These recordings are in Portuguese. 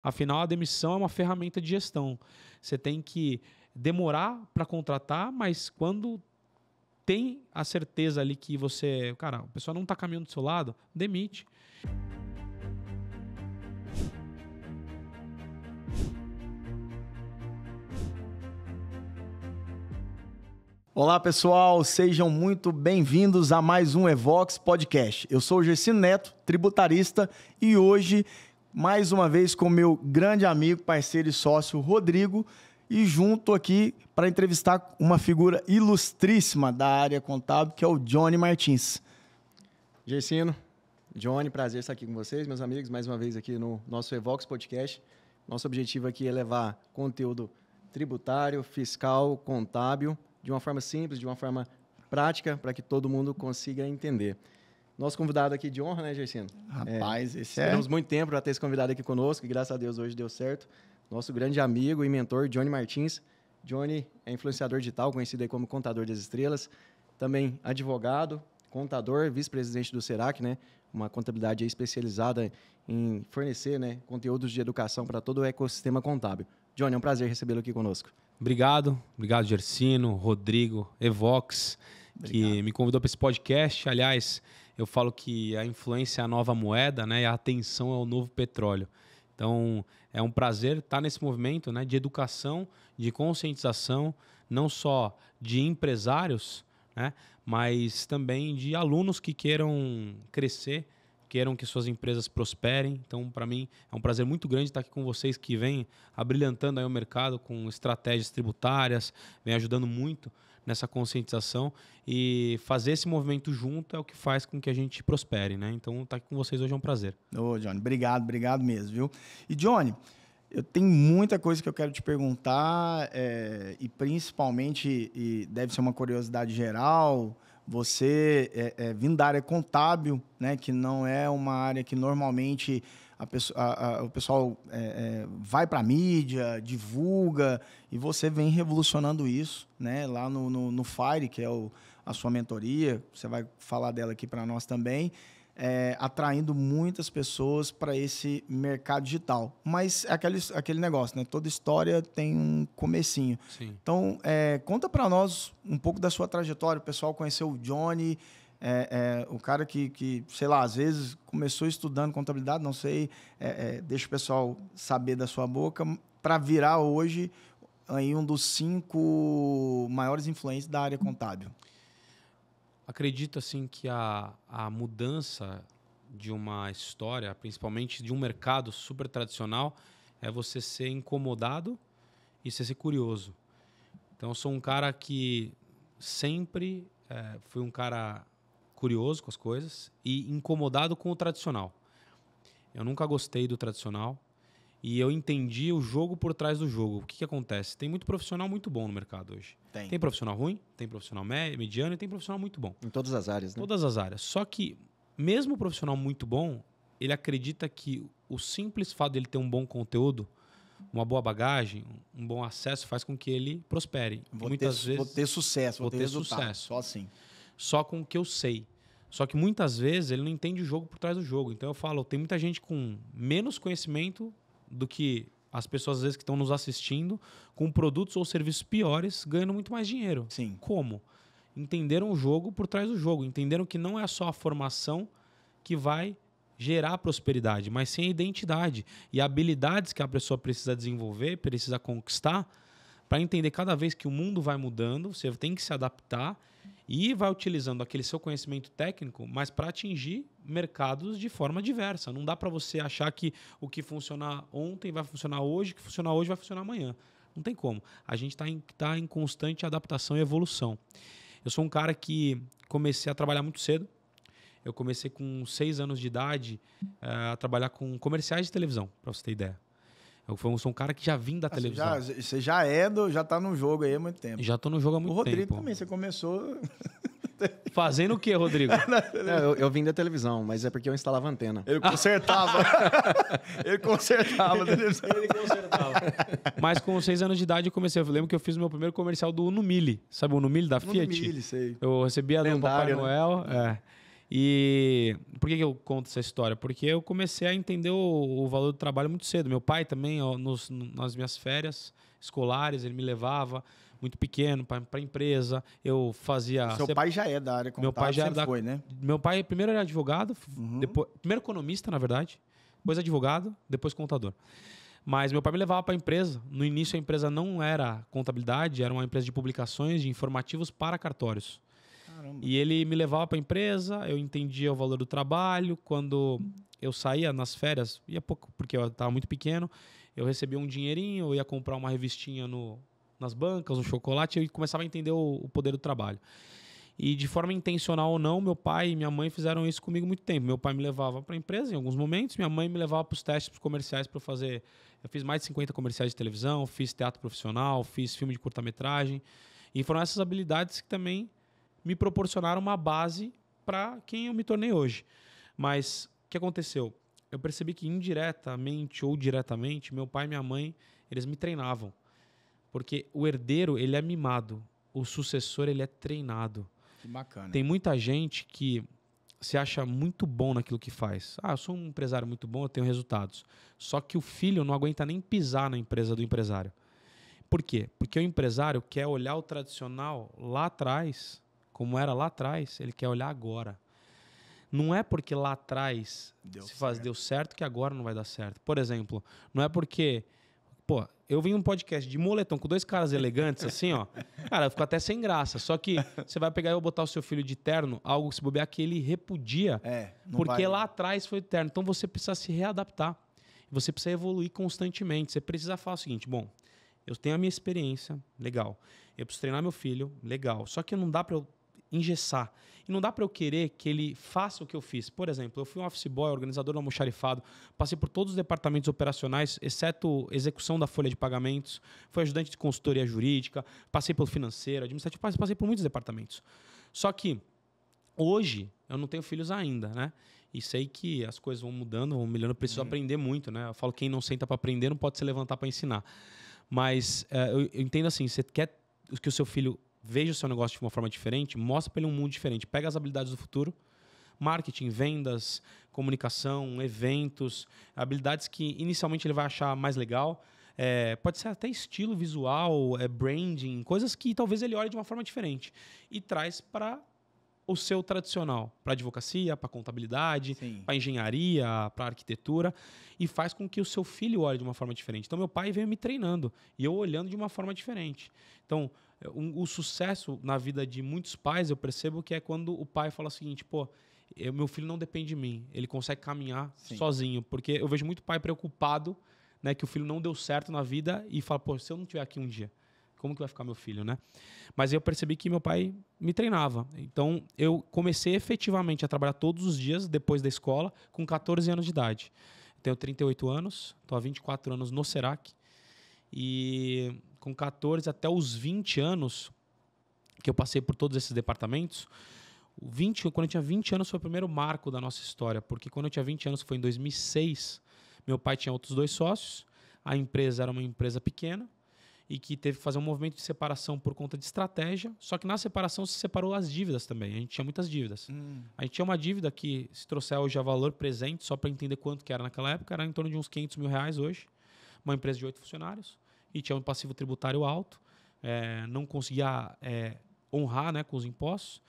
Afinal, a demissão é uma ferramenta de gestão. Você tem que demorar para contratar, mas quando tem a certeza ali que você... Cara, a pessoa não está caminhando do seu lado, demite. Olá, pessoal, sejam muito bem-vindos a mais um Evox Podcast. Eu sou o Gersino Neto, tributarista, e hoje, mais uma vez, com meu grande amigo, parceiro e sócio, Rodrigo, e junto aqui para entrevistar uma figura ilustríssima da área contábil, que é o Johnny Martins. Gersino, Johnny, prazer estar aqui com vocês, meus amigos, mais uma vez aqui no nosso Evox Podcast. Nosso objetivo aqui é levar conteúdo tributário, fiscal, contábil, de uma forma simples, de uma forma prática, para que todo mundo consiga entender. Nosso convidado aqui de honra, né, Gersino? Rapaz, esse Esperamos muito tempo para ter esse convidado aqui conosco, e graças a Deus hoje deu certo. Nosso grande amigo e mentor, Johnny Martins. Johnny é influenciador digital, conhecido aí como Contador das Estrelas. Também advogado, contador, vice-presidente do Serac, né? Uma contabilidade aí especializada em fornecer, né, conteúdos de educação para todo o ecossistema contábil. Johnny, é um prazer recebê-lo aqui conosco. Obrigado, Gersino, Rodrigo, Evox, que me convidou para esse podcast. Aliás, eu falo que a influência é a nova moeda, né? E a atenção é o novo petróleo. Então, é um prazer estar nesse movimento, né, de educação, de conscientização, não só de empresários, né, mas também de alunos que queiram crescer, queiram que suas empresas prosperem. Então, para mim, é um prazer muito grande estar aqui com vocês que vêm abrilhantando aí o mercado com estratégias tributárias, vem ajudando muito nessa conscientização, e fazer esse movimento junto é o que faz com que a gente prospere, né? Então, estar aqui com vocês hoje é um prazer. Ô, Johnny, obrigado mesmo, viu? E, Johnny, eu tenho muita coisa que eu quero te perguntar, e principalmente, e deve ser uma curiosidade geral, você vindo da área contábil, né, que não é uma área que normalmente o pessoal vai para a mídia, divulga, e você vem revolucionando isso, né, lá no FIRE, que é a sua mentoria, você vai falar dela aqui para nós também, atraindo muitas pessoas para esse mercado digital. Mas é aquele negócio, né? Toda história tem um comecinho. Sim. Então, conta para nós um pouco da sua trajetória. O pessoal conheceu o Johnny, o cara que, sei lá, às vezes começou estudando contabilidade, não sei, deixa o pessoal saber da sua boca, para virar hoje aí um dos 5 maiores influentes da área contábil. Acredito assim que a mudança de uma história, principalmente de um mercado super tradicional, é você ser incomodado e você ser curioso. Então, eu sou um cara que sempre fui um cara curioso com as coisas e incomodado com o tradicional. Eu nunca gostei do tradicional e eu entendi o jogo por trás do jogo. O que acontece? Tem muito profissional muito bom no mercado hoje. Tem profissional ruim, tem profissional mediano e tem profissional muito bom. Em todas as áreas, né? Todas as áreas. Só que, mesmo o profissional muito bom, ele acredita que o simples fato dele ter um bom conteúdo, uma boa bagagem, um bom acesso, faz com que ele prospere. Vou ter sucesso, vou ter resultado. Sucesso. Só assim. Só com o que eu sei. Só que muitas vezes ele não entende o jogo por trás do jogo. Então eu falo, tem muita gente com menos conhecimento do que as pessoas às vezes que estão nos assistindo, com produtos ou serviços piores, ganhando muito mais dinheiro. Sim. Como? Entenderam o jogo por trás do jogo. Entenderam que não é só a formação que vai gerar prosperidade, mas sim a identidade e habilidades que a pessoa precisa desenvolver, precisa conquistar, para entender cada vez que o mundo vai mudando, você tem que se adaptar e vai utilizando aquele seu conhecimento técnico, mas para atingir mercados de forma diversa. Não dá para você achar que o que funcionar ontem vai funcionar hoje, o que funcionar hoje vai funcionar amanhã. Não tem como. A gente está em constante adaptação e evolução. Eu sou um cara que comecei a trabalhar muito cedo. Eu comecei com 6 anos de idade a trabalhar com comerciais de televisão, para você ter ideia. Eu sou um cara que já vim da televisão. Você já já tá no jogo aí há muito tempo. Já tô no jogo há muito tempo. O Rodrigo também, você começou... Fazendo o quê, Rodrigo? Eu vim da televisão, mas é porque eu instalava antena. Ele consertava. Ele consertava. Mas com 6 anos de idade eu comecei. Eu lembro que eu fiz o meu primeiro comercial do Uno Mille. Sabe o Uno Mille da Fiat? Mille, sei. Eu recebia do Papai Noel. E por que eu conto essa história? Porque eu comecei a entender o valor do trabalho muito cedo. Meu pai também, ó, nas minhas férias escolares, ele me levava muito pequeno para a empresa. Eu fazia... Seu pai já é da área contábil, meu pai já sempre foi, né? Meu pai primeiro era advogado, depois, primeiro economista, na verdade, depois advogado, depois contador. Mas meu pai me levava para a empresa. No início a empresa não era contabilidade, era uma empresa de publicações, de informativos para cartórios. Caramba. E ele me levava para a empresa, eu entendia o valor do trabalho. Quando eu saía nas férias, ia pouco, porque eu estava muito pequeno, eu recebia um dinheirinho, eu ia comprar uma revistinha nas bancas, um chocolate, e eu começava a entender o poder do trabalho. E de forma intencional ou não, meu pai e minha mãe fizeram isso comigo muito tempo. Meu pai me levava para a empresa em alguns momentos, minha mãe me levava para os testes comerciais para fazer. Eu fiz mais de 50 comerciais de televisão, fiz teatro profissional, fiz filme de curta-metragem. E foram essas habilidades que também me proporcionaram uma base para quem eu me tornei hoje. Mas o que aconteceu? Eu percebi que indiretamente ou diretamente, meu pai e minha mãe, eles me treinavam. Porque o herdeiro, ele é mimado. O sucessor, ele é treinado. Que bacana. Tem muita gente que se acha muito bom naquilo que faz. Ah, eu sou um empresário muito bom, eu tenho resultados. Só que o filho não aguenta nem pisar na empresa do empresário. Por quê? Porque o empresário quer olhar o tradicional lá atrás, como era lá atrás, ele quer olhar agora. Não é porque lá atrás deu certo que agora não vai dar certo. Por exemplo, não é porque... Pô, eu vim num podcast de moletom com dois caras elegantes, assim, ó. Cara, ficou até sem graça. Só que você vai pegar e botar o seu filho de terno, algo que se bobear que ele repudia, porque lá atrás foi terno. Então você precisa se readaptar. Você precisa evoluir constantemente. Você precisa falar o seguinte, bom, eu tenho a minha experiência, legal. Eu preciso treinar meu filho, legal. Só que não dá para eu engessar. E não dá para eu querer que ele faça o que eu fiz. Por exemplo, eu fui um office boy, organizador do almoxarifado, passei por todos os departamentos operacionais, exceto execução da folha de pagamentos, fui ajudante de consultoria jurídica, passei pelo financeiro, administrativo, passei por muitos departamentos. Só que hoje eu não tenho filhos ainda, né? E sei que as coisas vão mudando, vão melhorando, eu preciso aprender muito, né? Eu falo, quem não senta para aprender não pode se levantar para ensinar. Mas eu entendo assim, você quer que o seu filho veja o seu negócio de uma forma diferente, mostra para ele um mundo diferente. Pega as habilidades do futuro, marketing, vendas, comunicação, eventos, habilidades que inicialmente ele vai achar mais legal. Pode ser até estilo visual, branding, coisas que talvez ele olhe de uma forma diferente. E traz para o seu tradicional, para advocacia, para contabilidade, para engenharia, para arquitetura, e faz com que o seu filho olhe de uma forma diferente. Então, meu pai veio me treinando e eu olhando de uma forma diferente. Então, o sucesso na vida de muitos pais, eu percebo que é quando o pai fala o seguinte, pô, meu filho não depende de mim, ele consegue caminhar sozinho, porque eu vejo muito pai preocupado, né, que o filho não deu certo na vida e fala, pô, se eu não estiver aqui um dia, como que vai ficar meu filho, né? Mas eu percebi que meu pai me treinava. Então, eu comecei efetivamente a trabalhar todos os dias depois da escola com 14 anos de idade. Tenho 38 anos, estou há 24 anos no Serac. E com 14 até os 20 anos, que eu passei por todos esses departamentos, quando eu tinha 20 anos foi o primeiro marco da nossa história, porque quando eu tinha 20 anos foi em 2006, meu pai tinha outros 2 sócios, a empresa era uma empresa pequena, e que teve que fazer um movimento de separação por conta de estratégia, só que na separação se separou as dívidas também, a gente tinha muitas dívidas. A gente tinha uma dívida que, se trouxer hoje a valor presente, só para entender quanto que era naquela época, era em torno de uns R$500 mil hoje, uma empresa de 8 funcionários, e tinha um passivo tributário alto, não conseguia honrar, né, com os impostos,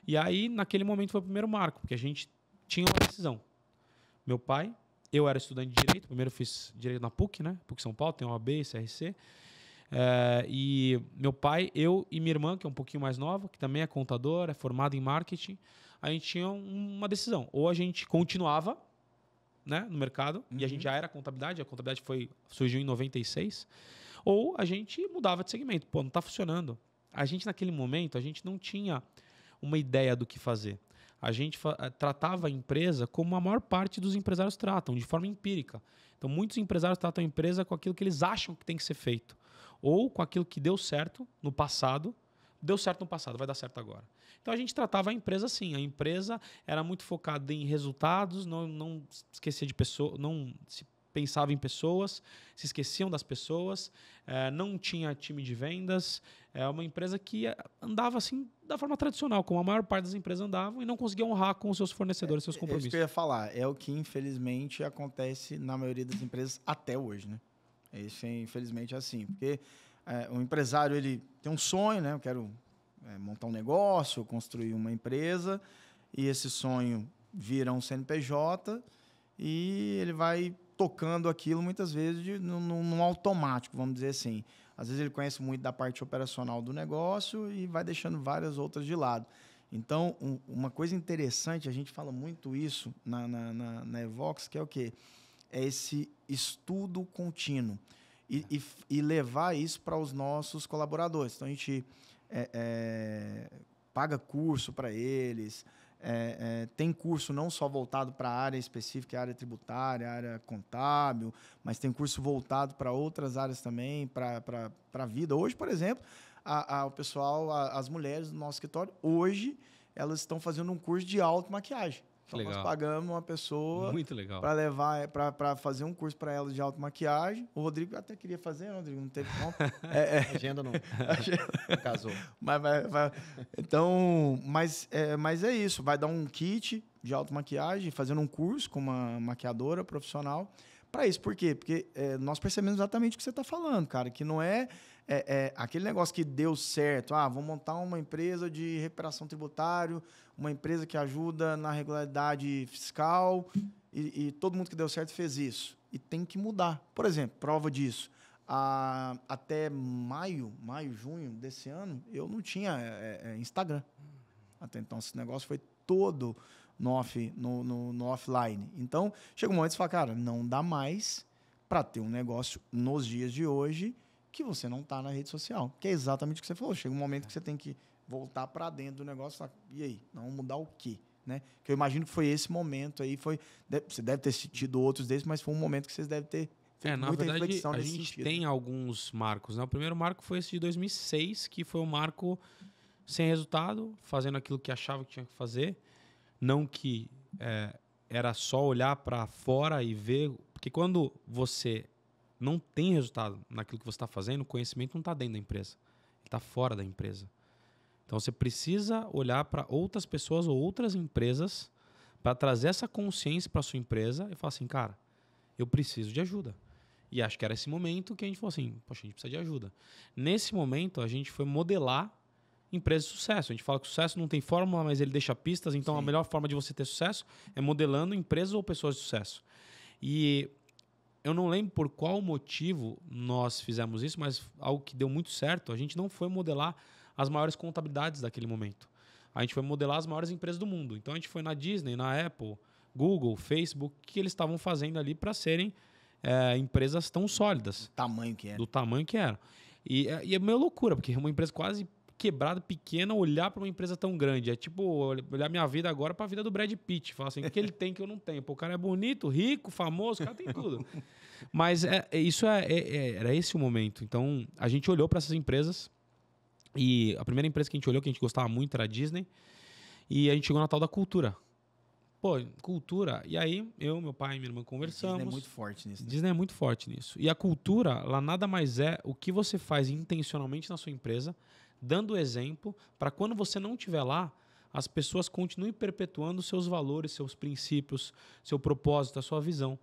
e aí naquele momento foi o primeiro marco, porque a gente tinha uma decisão. Meu pai, eu era estudante de Direito, primeiro fiz Direito na PUC, né, PUC São Paulo, tem OAB, CRC, e meu pai, eu e minha irmã, que é um pouquinho mais nova, que também é contadora, é formada em marketing, a gente tinha uma decisão. Ou a gente continuava, né, no mercado, e a gente já era contabilidade, a contabilidade surgiu em 96, ou a gente mudava de segmento. Pô, não está funcionando. A gente, naquele momento, a gente não tinha uma ideia do que fazer. A gente tratava a empresa como a maior parte dos empresários tratam, de forma empírica. Então, muitos empresários tratam a empresa com aquilo que eles acham que tem que ser feito. Ou com aquilo que deu certo no passado, vai dar certo agora. Então a gente tratava a empresa assim, a empresa era muito focada em resultados, não esquecia de pessoas, não se pensava em pessoas, se esqueciam das pessoas, não tinha time de vendas. É uma empresa que andava assim da forma tradicional, como a maior parte das empresas andavam, e não conseguia honrar com os seus fornecedores, seus É compromissos. isso que eu ia falar. É o que, infelizmente, acontece na maioria das empresas até hoje, né? Isso, infelizmente, é assim. Porque o empresário, ele tem um sonho, né? Eu quero montar um negócio, construir uma empresa, e esse sonho vira um CNPJ e ele vai tocando aquilo muitas vezes num automático, vamos dizer assim. Às vezes ele conhece muito da parte operacional do negócio e vai deixando várias outras de lado. Então, uma coisa interessante, a gente fala muito isso na Evox, que é o quê? É esse estudo contínuo e levar isso para os nossos colaboradores. Então, a gente paga curso para eles, tem curso não só voltado para a área específica, a área tributária, a área contábil, mas tem curso voltado para outras áreas também, para a vida. Hoje, por exemplo, o pessoal, as mulheres do nosso escritório, hoje, elas estão fazendo um curso de automaquiagem. Então, nós pagamos uma pessoa para levar, para fazer um curso para ela de automaquiagem. O Rodrigo até queria fazer, né, Rodrigo? Não teve como. Agenda não. Casou. Então, mas é isso. Vai dar um kit de automaquiagem, fazendo um curso com uma maquiadora profissional. Para isso, por quê? Porque nós percebemos exatamente o que você está falando, cara, que não é aquele negócio que deu certo. Vamos montar uma empresa de recuperação tributária, uma empresa que ajuda na regularidade fiscal e todo mundo que deu certo fez isso. E tem que mudar. Por exemplo, prova disso. Até maio, junho desse ano, eu não tinha Instagram. Até então, esse negócio foi todo no offline. Então, chega um momento que você fala, cara, não dá mais para ter um negócio nos dias de hoje que você não está na rede social. Que é exatamente o que você falou. Chega um momento que você tem que voltar para dentro do negócio e falar, e aí? Vamos mudar o quê? Né? Que eu imagino que foi esse momento aí. Você deve ter tido outros desses, mas foi um momento que vocês devem ter feito muita reflexão nesse sentido. A gente tem alguns marcos. Né? O primeiro marco foi esse de 2006, que foi um marco sem resultado, fazendo aquilo que achava que tinha que fazer. Não que era só olhar para fora e ver... Porque quando você não tem resultado naquilo que você está fazendo, o conhecimento não está dentro da empresa. Ele está fora da empresa. Então, você precisa olhar para outras pessoas ou outras empresas para trazer essa consciência para a sua empresa e falar assim, cara, eu preciso de ajuda. E acho que era esse momento que a gente falou assim, poxa, a gente precisa de ajuda. Nesse momento, a gente foi modelar empresas de sucesso. A gente fala que o sucesso não tem fórmula, mas ele deixa pistas. Então, a melhor forma de você ter sucesso é modelando empresas ou pessoas de sucesso. E eu não lembro por qual motivo nós fizemos isso, mas algo que deu muito certo, a gente não foi modelar as maiores contabilidades daquele momento. A gente foi modelar as maiores empresas do mundo. Então, a gente foi na Disney, na Apple, Google, Facebook, que eles estavam fazendo ali para serem empresas tão sólidas. Do tamanho que era. E é meio loucura, porque é uma empresa quase quebrada, pequena, olhar para uma empresa tão grande. É tipo olhar minha vida agora para a vida do Brad Pitt. Falar assim, o que ele tem que eu não tenho? Pô, o cara é bonito, rico, famoso, o cara tem tudo. Mas era esse o momento. Então, a gente olhou para essas empresas e a primeira empresa que a gente olhou, que a gente gostava muito, era a Disney. E a gente chegou na tal da cultura. Pô, cultura. E aí, eu, meu pai e minha irmã conversamos. Disney é muito forte nisso. Né? Disney é muito forte nisso. E a cultura, ela nada mais é o que você faz intencionalmente na sua empresa, dando exemplo, para quando você não estiver lá, as pessoas continuem perpetuando seus valores, seus princípios, seu propósito, a sua visão.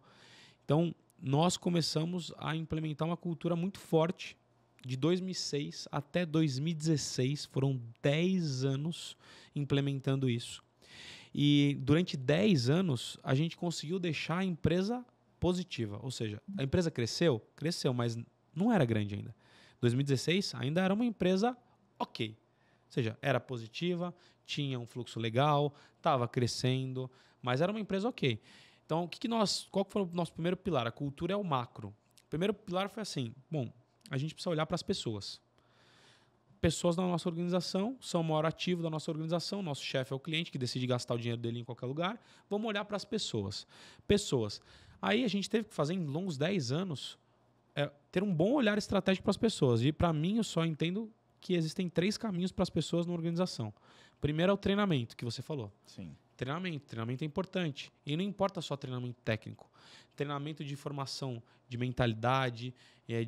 Então, nós começamos a implementar uma cultura muito forte. De 2006 até 2016, foram 10 anos implementando isso. E durante 10 anos, a gente conseguiu deixar a empresa positiva. Ou seja, a empresa cresceu? Cresceu, mas não era grande ainda. 2016 ainda era uma empresa ok. Ou seja, era positiva, tinha um fluxo legal, estava crescendo, mas era uma empresa ok. Então, qual foi o nosso primeiro pilar? A cultura é o macro. O primeiro pilar foi assim, bom, a gente precisa olhar para as pessoas. Pessoas da nossa organização são o maior ativo da nossa organização, nosso chefe é o cliente que decide gastar o dinheiro dele em qualquer lugar. Vamos olhar para as pessoas. Pessoas. Aí a gente teve que fazer, em longos 10 anos, ter um bom olhar estratégico para as pessoas. E para mim, eu só entendo que existem 3 caminhos para as pessoas na organização. Primeiro é o treinamento, que você falou. Sim. treinamento. Treinamento é importante. E não importa só treinamento técnico. Treinamento de formação de mentalidade,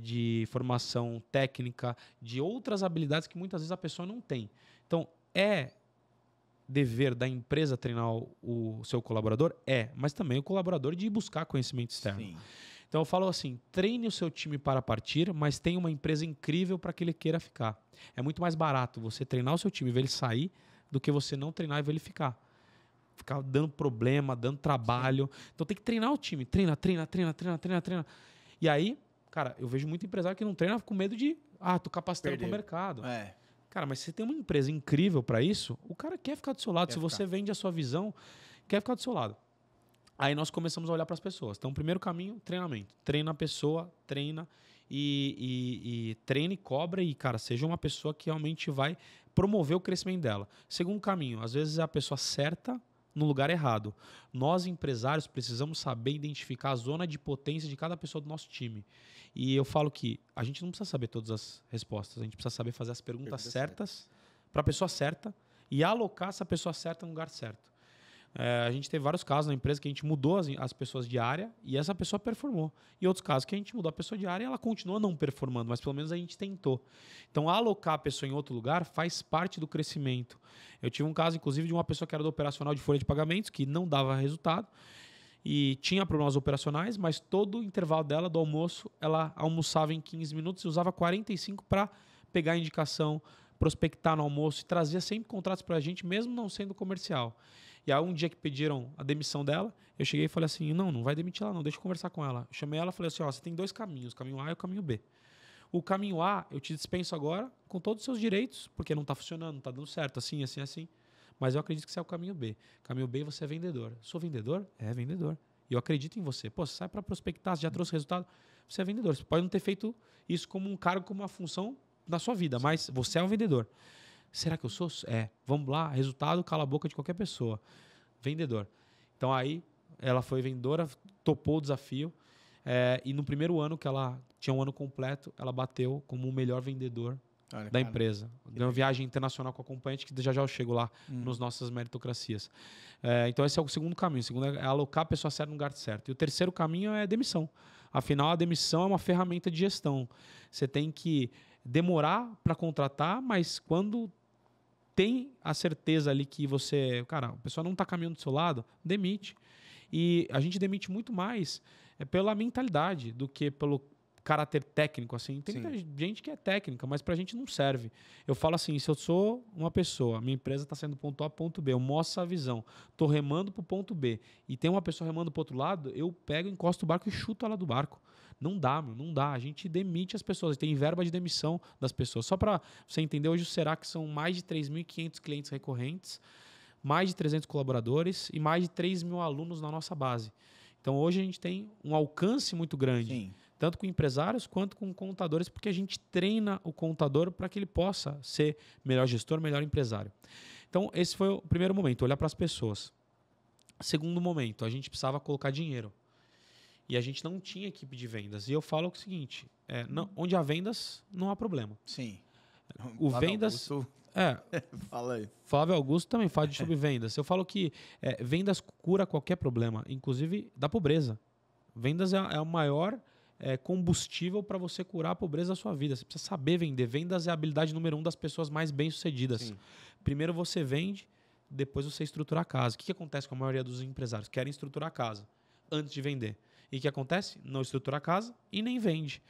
de formação técnica, de outras habilidades que muitas vezes a pessoa não tem. Então, é dever da empresa treinar o seu colaborador? Mas também o colaborador de ir buscar conhecimento externo. Sim. Então eu falo assim, treine o seu time para partir, mas tenha uma empresa incrível para que ele queira ficar. É muito mais barato você treinar o seu time e ver ele sair do que você não treinar e ver ele ficar. Ficar dando problema, dando trabalho. Sim. Então tem que treinar o time. Treina. E aí, cara, eu vejo muito empresário que não treina com medo de tô capacitando para o mercado. Cara, mas se você tem uma empresa incrível para isso, o cara quer ficar do seu lado. Se você vende a sua visão, quer ficar do seu lado. Aí nós começamos a olhar para as pessoas. Então, o primeiro caminho, treinamento. Treina a pessoa, treina e treine, cobra e, cara, seja uma pessoa que realmente vai promover o crescimento dela. Segundo caminho, às vezes é a pessoa certa no lugar errado. Nós, empresários, precisamos saber identificar a zona de potência de cada pessoa do nosso time. E eu falo que a gente não precisa saber todas as respostas, a gente precisa saber fazer as perguntas certas para a pessoa certa e alocar essa pessoa certa no lugar certo. A gente teve vários casos na empresa que a gente mudou as pessoas de área e essa pessoa performou. E outros casos que a gente mudou a pessoa de área e ela continua não performando, mas pelo menos a gente tentou. Então, alocar a pessoa em outro lugar faz parte do crescimento. Eu tive um caso, inclusive, de uma pessoa que era do operacional de folha de pagamentos, que não dava resultado e tinha problemas operacionais, mas todo o intervalo dela, do almoço, ela almoçava em 15 minutos e usava 45 para pegar a indicação, prospectar no almoço e trazia sempre contratos para a gente, mesmo não sendo comercial. E aí, um dia que pediram a demissão dela, eu cheguei e falei assim, não vai demitir ela não, deixa eu conversar com ela. Eu chamei ela e falei assim, você tem 2 caminhos, o caminho A e o caminho B. O caminho A, eu te dispenso agora com todos os seus direitos, porque não está funcionando, não está dando certo, assim. Mas eu acredito que você é o caminho B. Caminho B, você é vendedor. Sou vendedor? É vendedor. E eu acredito em você. Você sai para prospectar, você já trouxe resultado, você é vendedor. Você pode não ter feito isso como um cargo, como uma função na sua vida, mas você é um vendedor. Será que eu sou? Vamos lá, resultado, cala a boca de qualquer pessoa. Vendedor. Então aí, ela foi vendedora, topou o desafio. E no primeiro ano, que ela tinha um ano completo, ela bateu como o melhor vendedor da empresa. Ganhou viagem internacional com acompanhante, que já eu chego lá nas nossas meritocracias. Então esse é o segundo caminho. O segundo é alocar a pessoa certa no lugar certo. E o terceiro caminho é demissão. Afinal, a demissão é uma ferramenta de gestão. Você tem que demorar para contratar, mas quando tem a certeza ali que a pessoa não está caminhando do seu lado, demite. E a gente demite muito mais pela mentalidade do que pelo caráter técnico. Assim. Tem muita gente que é técnica, mas pra gente não serve. Eu falo assim, se eu sou uma pessoa, minha empresa está saindo do ponto A para o ponto B, eu mostro a visão, estou remando para o ponto B e tem uma pessoa remando para o outro lado, eu pego, encosto o barco e chuto ela do barco. Não dá, não dá. A gente demite as pessoas. Tem verba de demissão das pessoas. Só para você entender, hoje o Serac são mais de 3.500 clientes recorrentes, mais de 300 colaboradores e mais de 3.000 alunos na nossa base. Então, hoje a gente tem um alcance muito grande, tanto com empresários quanto com contadores, porque a gente treina o contador para que ele possa ser melhor gestor, melhor empresário. Então, esse foi o primeiro momento, olhar para as pessoas. Segundo momento, a gente precisava colocar dinheiro. E a gente não tinha equipe de vendas. E eu falo o seguinte, onde há vendas, não há problema. Sim. O vendas... Fala aí. Flávio Augusto também fala sobre vendas. Eu falo que vendas cura qualquer problema, inclusive da pobreza. Vendas é o maior combustível para você curar a pobreza da sua vida. Você precisa saber vender. Vendas é a habilidade número 1 das pessoas mais bem-sucedidas. Sim. Primeiro você vende, depois você estrutura a casa. O que acontece com a maioria dos empresários? Querem estruturar a casa antes de vender. E o que acontece? Não estrutura a casa e nem vende.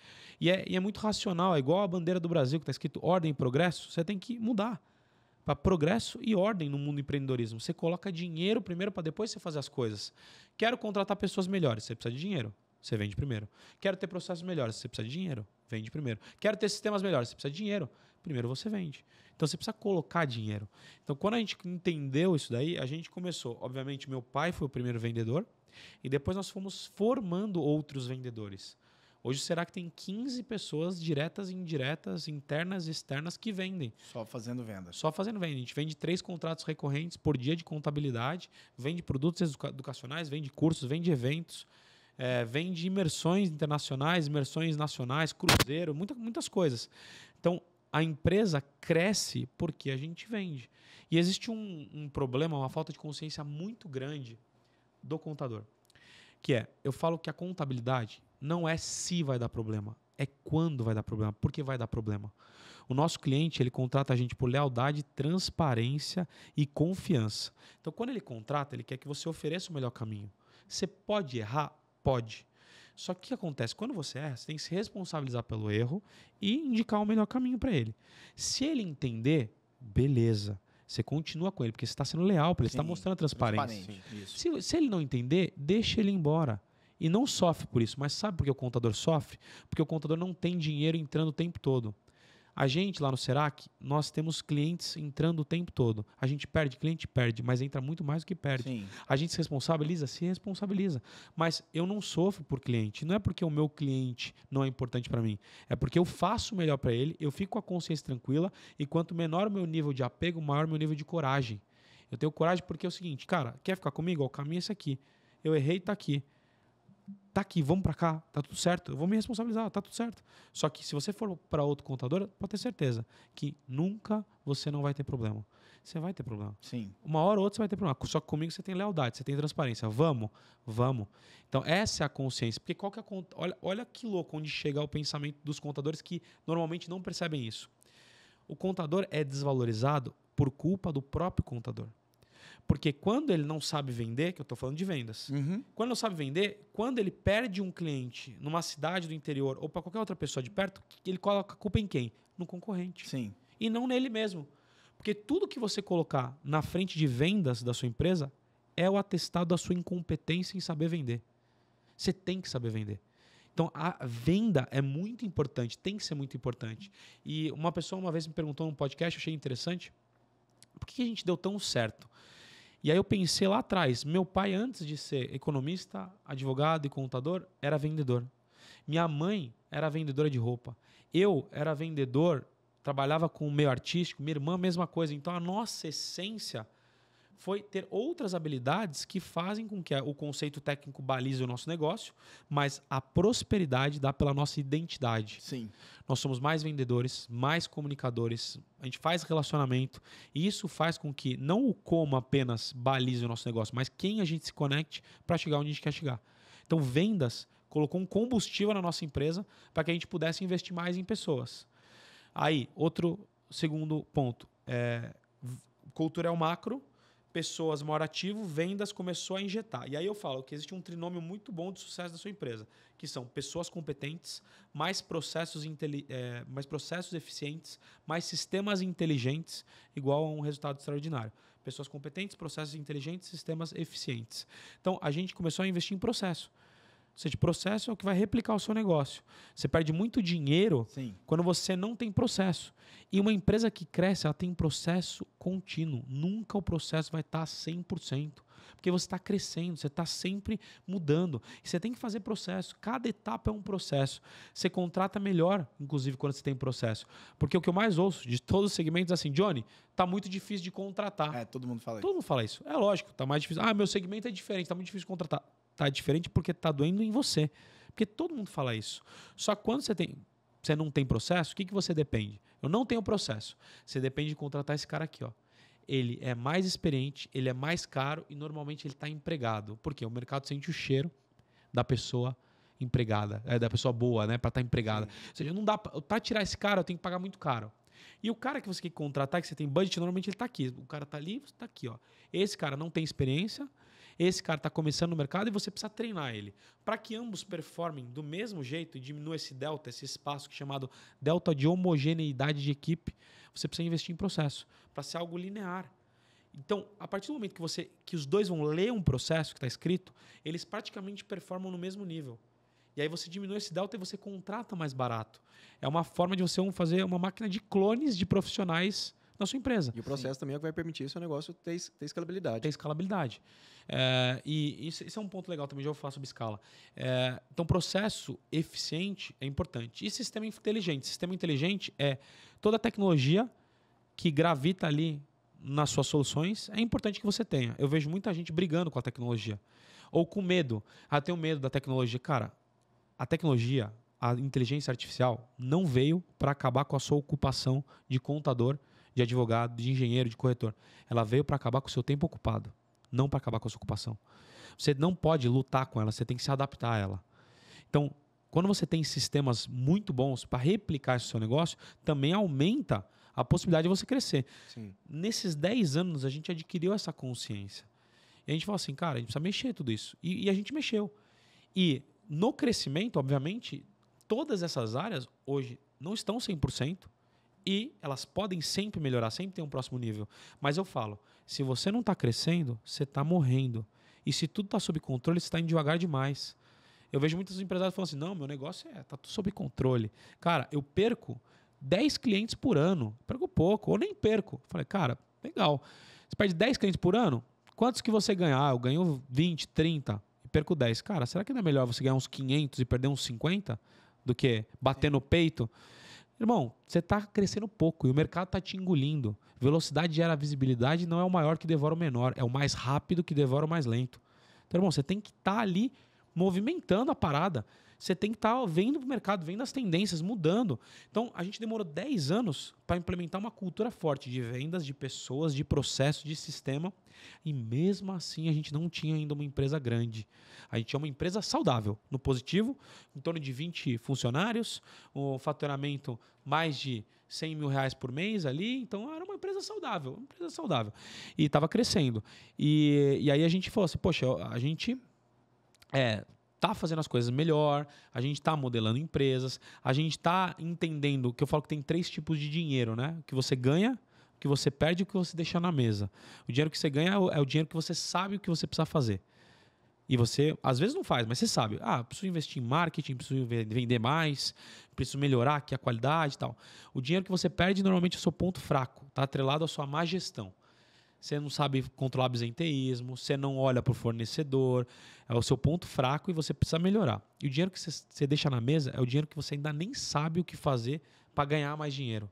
E é muito racional, é igual a bandeira do Brasil, que está escrito ordem e progresso, você tem que mudar para progresso e ordem no mundo do empreendedorismo. Você coloca dinheiro primeiro para depois você fazer as coisas. Quero contratar pessoas melhores, você precisa de dinheiro, você vende primeiro. Quero ter processos melhores, você precisa de dinheiro, vende primeiro. Quero ter sistemas melhores, você precisa de dinheiro, primeiro você vende. Então você precisa colocar dinheiro. Então quando a gente entendeu isso daí, a gente começou. Obviamente meu pai foi o primeiro vendedor, e depois nós fomos formando outros vendedores. Hoje será que tem 15 pessoas diretas e indiretas, internas e externas que vendem. Só fazendo venda. Só fazendo venda. A gente vende 3 contratos recorrentes por dia de contabilidade, vende produtos educacionais, vende cursos, vende eventos, vende imersões internacionais, imersões nacionais, cruzeiro, muitas coisas. Então, a empresa cresce porque a gente vende. E existe um problema, uma falta de consciência muito grande do contador. Que é, eu falo que a contabilidade não é se vai dar problema, é quando vai dar problema, porque vai dar problema. O nosso cliente, ele contrata a gente por lealdade, transparência e confiança. Então, quando ele contrata, ele quer que você ofereça o melhor caminho. Você pode errar? Pode. Só que o que acontece? Quando você erra, você tem que se responsabilizar pelo erro e indicar o melhor caminho para ele. Se ele entender, beleza. Você continua com ele, porque você está sendo leal para ele, você está mostrando transparência. Se ele não entender, deixa ele embora. E não sofre por isso. Mas sabe por que o contador sofre? Porque o contador não tem dinheiro entrando o tempo todo. A gente lá no Serac, nós temos clientes entrando o tempo todo. A gente perde, cliente perde, mas entra muito mais do que perde. Sim. A gente se responsabiliza? Se responsabiliza. Mas eu não sofro por cliente. Não é porque o meu cliente não é importante para mim. É porque eu faço o melhor para ele, eu fico com a consciência tranquila e quanto menor o meu nível de apego, maior o meu nível de coragem. Eu tenho coragem porque é o seguinte, cara, quer ficar comigo? Ó, o caminho é esse aqui. Eu errei, tá aqui. Tá aqui, vamos para cá, tá tudo certo. Eu vou me responsabilizar, tá tudo certo. Só que se você for para outro contador, pode ter certeza que nunca você não vai ter problema. Você vai ter problema. Sim. Uma hora ou outra você vai ter problema. Só que comigo você tem lealdade, você tem transparência. Vamos, vamos. Então essa é a consciência. Porque qual que é olha que louco onde chega o pensamento dos contadores que normalmente não percebem isso. O contador é desvalorizado por culpa do próprio contador. Porque quando ele não sabe vender, que eu estou falando de vendas, quando não sabe vender, quando ele perde um cliente numa cidade do interior ou para qualquer outra pessoa de perto, ele coloca a culpa em quem? No concorrente. Sim. E não nele mesmo. Porque tudo que você colocar na frente de vendas da sua empresa é o atestado da sua incompetência em saber vender. Você tem que saber vender. Então, a venda é muito importante, tem que ser muito importante. E uma pessoa uma vez me perguntou num podcast, eu achei interessante, por que a gente deu tão certo? E aí eu pensei lá atrás, meu pai, antes de ser economista, advogado e contador, era vendedor. Minha mãe era vendedora de roupa. Eu era vendedor, trabalhava com o meio artístico, minha irmã, mesma coisa. Então a nossa essência foi ter outras habilidades que fazem com que o conceito técnico balize o nosso negócio, mas a prosperidade dá pela nossa identidade. Sim. Nós somos mais vendedores, mais comunicadores, a gente faz relacionamento e isso faz com que não o como apenas balize o nosso negócio, mas quem a gente se conecte para chegar onde a gente quer chegar. Então, vendas colocou um combustível na nossa empresa para que a gente pudesse investir mais em pessoas. Aí, outro segundo ponto, cultura é o macro, pessoas, maior ativo, vendas começou a injetar. E aí eu falo que existe um trinômio muito bom de sucesso da sua empresa, que são pessoas competentes, mais processos eficientes, mais sistemas inteligentes, igual a um resultado extraordinário. Pessoas competentes, processos inteligentes, sistemas eficientes. Então, a gente começou a investir em processo. Ou seja, processo é o que vai replicar o seu negócio. Você perde muito dinheiro quando você não tem processo. E uma empresa que cresce, ela tem processo contínuo. Nunca o processo vai estar 100%. Porque você está crescendo, você está sempre mudando. E você tem que fazer processo. Cada etapa é um processo. Você contrata melhor, inclusive, quando você tem processo. Porque o que eu mais ouço de todos os segmentos é assim, Johnny, está muito difícil de contratar. Todo mundo fala isso. Todo mundo fala isso. É lógico, está mais difícil. Meu segmento é diferente, está muito difícil de contratar. Tá diferente porque tá doendo em você. Porque todo mundo fala isso. Só que quando você não tem processo, o que você depende? Eu não tenho processo. Você depende de contratar esse cara aqui, ó. Ele é mais experiente, ele é mais caro e normalmente ele está empregado. Por quê? O mercado sente o cheiro da pessoa empregada, da pessoa boa, né, para estar empregada. Ou seja, não dá para tirar esse cara, eu tenho que pagar muito caro. E o cara que você quer contratar, que você tem budget, normalmente ele está aqui. O cara está ali, você está aqui, ó. Esse cara não tem experiência. Esse cara está começando no mercado e você precisa treinar ele. Para que ambos performem do mesmo jeito e diminua esse delta, esse espaço que é chamado delta de homogeneidade de equipe, você precisa investir em processo para ser algo linear. Então, a partir do momento que os dois vão ler um processo que está escrito, eles praticamente performam no mesmo nível. E aí você diminui esse delta e você contrata mais barato. É uma forma de você fazer uma máquina de clones de profissionais na sua empresa. E o processo também é o que vai permitir o seu negócio ter escalabilidade. Ter escalabilidade. E isso é um ponto legal também, já vou falar sobre escala. Então, processo eficiente é importante. E sistema inteligente? Sistema inteligente é toda a tecnologia que gravita ali nas suas soluções, é importante que você tenha. Eu vejo muita gente brigando com a tecnologia. Ou com medo. Tenho medo da tecnologia. Cara, a tecnologia, a inteligência artificial não veio para acabar com a sua ocupação de contador, de advogado, de engenheiro, de corretor. Ela veio para acabar com o seu tempo ocupado, não para acabar com a sua ocupação. Você não pode lutar com ela, você tem que se adaptar a ela. Então, quando você tem sistemas muito bons para replicar esse seu negócio, também aumenta a possibilidade de você crescer. Sim. Nesses 10 anos, a gente adquiriu essa consciência. E a gente falou assim, cara, a gente precisa mexer tudo isso. E a gente mexeu. E no crescimento, obviamente, todas essas áreas hoje não estão 100% e elas podem sempre melhorar, sempre ter um próximo nível. Mas eu falo, se você não está crescendo, você está morrendo. E se tudo está sob controle, você está indo devagar demais. Eu vejo muitos empresários falando assim, não, meu negócio tá tudo sob controle. Cara, eu perco 10 clientes por ano. Perco pouco, ou nem perco. Falei, cara, legal. Você perde 10 clientes por ano? Quantos que você ganha? Eu ganho 20, 30 e perco 10. Cara, será que não é melhor você ganhar uns 500 e perder uns 50 do que bater no peito? Irmão, você está crescendo pouco e o mercado está te engolindo. Velocidade gera visibilidade, não é o maior que devora o menor, é o mais rápido que devora o mais lento. Então, irmão, você tem que estar ali movimentando a parada. Você tem que estar vendo o mercado, vendo as tendências, mudando. Então, a gente demorou 10 anos para implementar uma cultura forte de vendas, de pessoas, de processo, de sistema. E mesmo assim, a gente não tinha ainda uma empresa grande. A gente tinha uma empresa saudável, no positivo, em torno de 20 funcionários, o faturamento mais de 100 mil reais por mês ali. Então, era uma empresa saudável. E estava crescendo. E aí a gente falou assim, poxa, a gente tá fazendo as coisas melhor, a gente tá modelando empresas, a gente tá entendendo que eu falo que tem 3 tipos de dinheiro, né? O que você ganha, o que você perde e o que você deixa na mesa. O dinheiro que você ganha é o dinheiro que você sabe o que você precisa fazer. E você, às vezes, não faz, mas você sabe. Preciso investir em marketing, preciso vender mais, preciso melhorar aqui a qualidade e tal. O dinheiro que você perde, normalmente, é o seu ponto fraco. Está atrelado à sua má gestão. Você não sabe controlar absenteísmo, você não olha para o fornecedor, é o seu ponto fraco e você precisa melhorar. E o dinheiro que você deixa na mesa é o dinheiro que você ainda nem sabe o que fazer para ganhar mais dinheiro.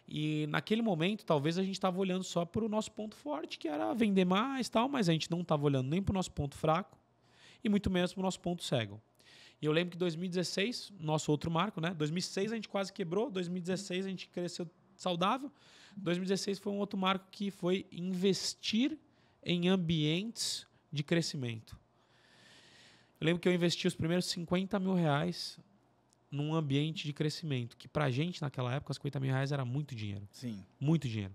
E naquele momento, talvez a gente estava olhando só para o nosso ponto forte, que era vender mais, tal, mas a gente não estava olhando nem para o nosso ponto fraco e muito menos para o nosso ponto cego. E eu lembro que em 2016, nosso outro marco, né? 2006 a gente quase quebrou, 2016 a gente cresceu saudável. 2016 foi um outro marco que foi investir em ambientes de crescimento. Eu lembro que eu investi os primeiros 50 mil reais num ambiente de crescimento, que pra gente naquela época, 50 mil reais era muito dinheiro. Sim. Muito dinheiro.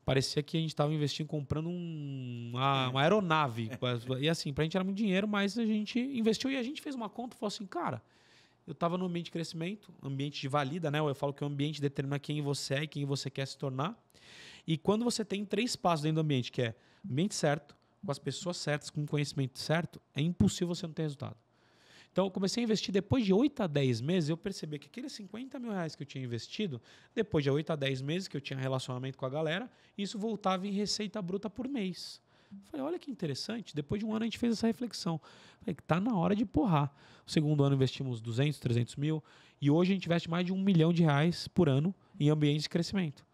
Parecia que a gente estava investindo, comprando uma aeronave. E assim, pra gente era muito dinheiro, mas a gente investiu e a gente fez uma conta e falou assim, cara, eu estava no ambiente de crescimento, ambiente de valida, né? Eu falo que o ambiente determina quem você é e quem você quer se tornar. E quando você tem 3 passos dentro do ambiente, que é ambiente certo, com as pessoas certas, com o conhecimento certo, é impossível você não ter resultado. Então, eu comecei a investir depois de 8 a 10 meses, eu percebi que aqueles 50 mil reais que eu tinha investido, depois de 8 a 10 meses que eu tinha relacionamento com a galera, isso voltava em receita bruta por mês. Falei, olha que interessante. Depois de um ano a gente fez essa reflexão. Falei, tá na hora de porrar. No segundo ano investimos 200, 300 mil e hoje a gente investe mais de R$1 milhão por ano em ambientes de crescimento.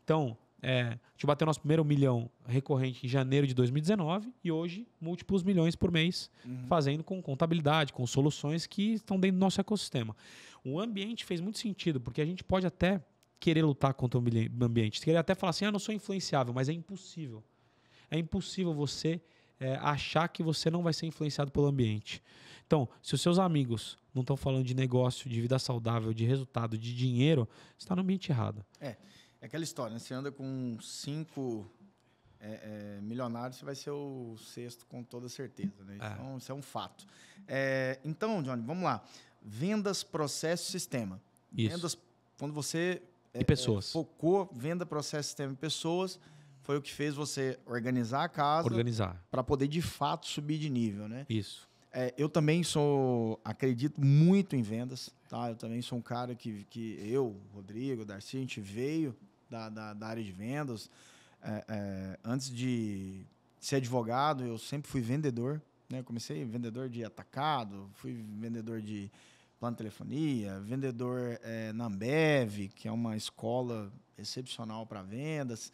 Então, a gente bateu nosso primeiro milhão recorrente em janeiro de 2019 e hoje múltiplos milhões por mês, fazendo com contabilidade, com soluções que estão dentro do nosso ecossistema. O ambiente fez muito sentido, porque a gente pode até querer lutar contra o ambiente, querer até falar assim, não sou influenciável, mas é impossível. É impossível você achar que você não vai ser influenciado pelo ambiente. Então, se os seus amigos não estão falando de negócio, de vida saudável, de resultado, de dinheiro, você está no ambiente errado. É aquela história, né? Você anda com 5 milionários, você vai ser o 6º com toda certeza. Né? Então, isso é um fato. Então, Johnny, vamos lá. Vendas, processo, sistema. Isso. Vendas, quando você pessoas. focou, venda, processo, sistema e pessoas, foi o que fez você organizar a casa para poder, de fato, subir de nível, né? Isso. Eu também acredito muito em vendas, tá? Eu também sou um cara que eu, Rodrigo, Darcy, a gente veio da área de vendas. Antes de ser advogado, eu sempre fui vendedor, né? Eu comecei vendedor de atacado, fui vendedor de plano de telefonia, vendedor na Ambev, que é uma escola excepcional para vendas.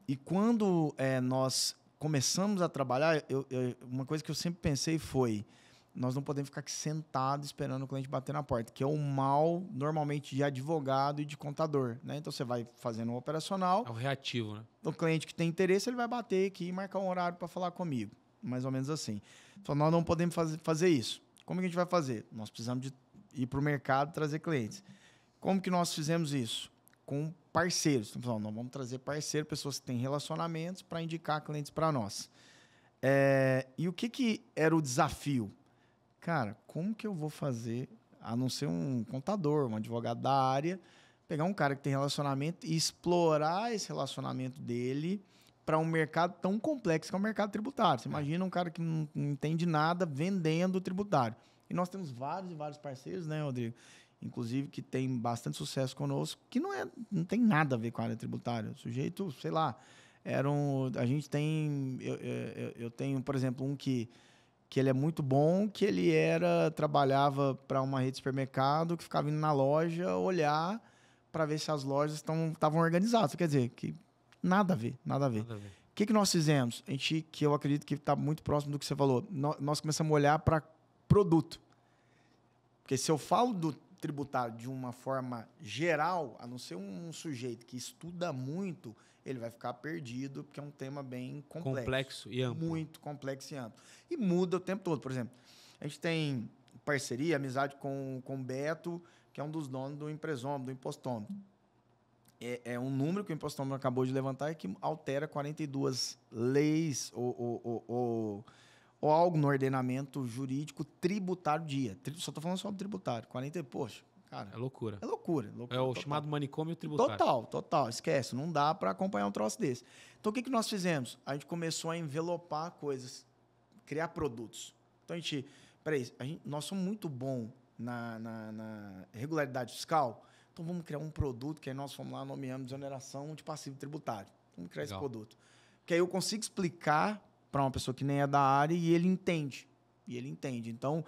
E quando nós começamos a trabalhar, uma coisa que eu sempre pensei foi, nós não podemos ficar aqui sentado esperando o cliente bater na porta, que é o mal, normalmente, de advogado e de contador, né? Então, você vai fazendo um operacional. É o reativo, né? O cliente que tem interesse, ele vai bater aqui e marcar um horário para falar comigo. Mais ou menos assim. Então, nós não podemos fazer isso. Como que a gente vai fazer? Nós precisamos de ir para o mercado e trazer clientes. Como que nós fizemos isso? Com parceiros. Então, falando, nós vamos trazer parceiros, pessoas que têm relacionamentos para indicar clientes para nós. E o que era o desafio? Cara, como que eu vou fazer, a não ser um contador, um advogado da área, pegar um cara que tem relacionamento e explorar esse relacionamento dele para um mercado tão complexo que é o mercado tributário. Você imagina um cara que não entende nada vendendo tributário. E nós temos vários e vários parceiros, né, Rodrigo? Inclusive, que tem bastante sucesso conosco, que não tem nada a ver com a área tributária. O sujeito, sei lá, a gente tem... Eu tenho, por exemplo, um que ele é muito bom, que ele trabalhava para uma rede de supermercado, que ficava indo na loja olhar para ver se as lojas estavam organizadas. Quer dizer, que nada a ver, nada a ver. Nada a ver. O que nós fizemos? Que eu acredito que está muito próximo do que você falou. Nós começamos a olhar para produto. Porque se eu falo do tributário de uma forma geral, a não ser um sujeito que estuda muito, ele vai ficar perdido, porque é um tema bem complexo. Complexo e amplo. Muito complexo e amplo. E muda o tempo todo. Por exemplo, a gente tem parceria, amizade com o Beto, que é um dos donos do Impresômetro, do Impostômetro. É um número que o Impostômetro acabou de levantar e que altera 42 leis ou algo no ordenamento jurídico tributário dia. Só estou falando só do tributário. 40, poxa, cara. É loucura. É loucura. É o chamado manicômio tributário. Total. Esquece. Não dá para acompanhar um troço desse. Então, o que nós fizemos? A gente começou a envelopar coisas, criar produtos. Então, nós somos muito bons na regularidade fiscal. Então, vamos criar um produto que aí nós fomos lá nomeando desoneração de passivo tributário. Vamos criar esse produto. Porque aí eu consigo explicar para uma pessoa que nem é da área e ele entende. Então,